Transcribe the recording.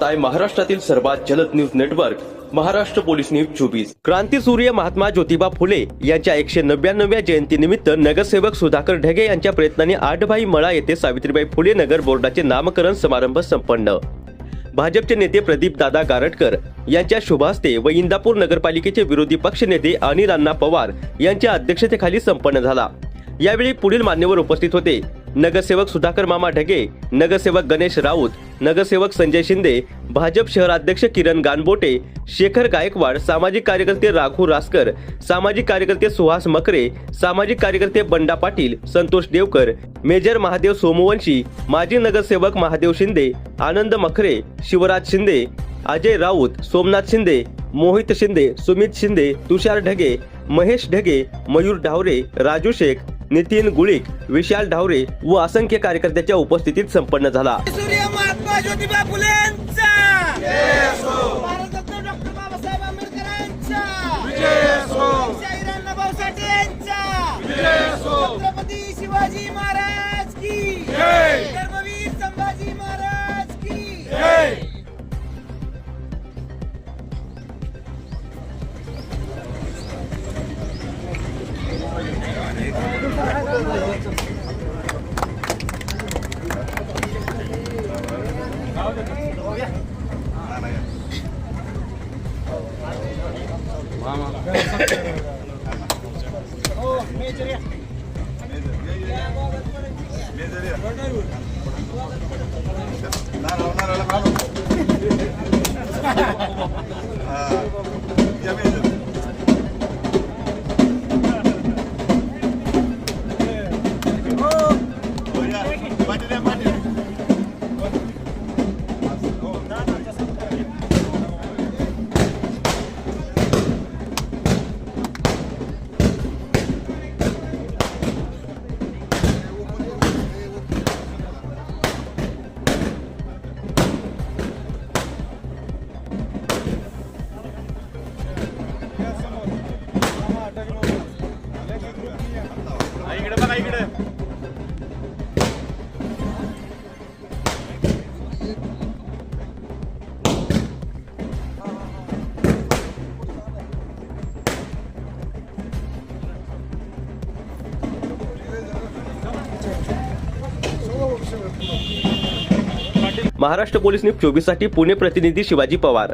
पाहताय महाराष्ट्रातील सर्वात जलद news network Maharashtra police news 24। क्रांतीसूर्य महात्मा ज्योतिबा फुले यांच्या 199व्या जयंतीनिमित्त नगरसेवक सुधाकर ढगे यांच्या प्रयत्नाने आठभाई मळा येथे सावित्रीबाई फुले नगर बोर्डाचे नामकरण समारंभ संपन्न। भाजपचे नेते प्रदीप दादा गारटकर यांच्या शुभ हस्ते व इंदापूर नगरपालिकेचे विरोधी पक्षनेते अनिल अण्णा पवार यांच्या अध्यक्षतेखाली संपन्न झाला। यावेळी पुढील मान्यवर उपस्थित होते: नगरसेवक सुधाकर मामा ढगे, नगरसेवक गणेश राऊत, नगरसेवक संजय शिंदे, भाजप शहराध्यक्ष किरण गानबोटे, शेखर गायकवाड, सामाजिक कार्यकर्ते राघू रासकर, सामाजिक कार्यकर्ते सुहास मकरे, सामाजिक कार्यकर्ते बंडा पाटील, संतोष देवकर, मेजर महादेव सोमवंशी, माजी नगरसेवक महादेव शिंदे, आनंद मखरे, शिवराज शिंदे, अजय राऊत, सोमनाथ शिंदे, मोहित शिंदे, सुमित शिंदे, तुषार ढगे, महेश ढगे, मयूर ढावरे, राजू शेख, नितीन गुळिक, विशाल ढावरे व असंख्य कार्यकर्त्यांच्या उपस्थितीत संपन्न झाला। सूर्य महात्मा ज्योतिबा फुलेंचा जय असो, भारतरत्न डॉक्टर बाबासाहेब आंबेडकरांचा जय असो, शाहीर अण्णाभाऊ साठे यांचा जय असो, छत्रपती शिवाजी महाराज की जय, धर्मवीर संभाजी महाराज की जय। महाराष्ट्र पोलीस न्यूज 24 साठी पुणे प्रतिनिधी शिवाजी पवार।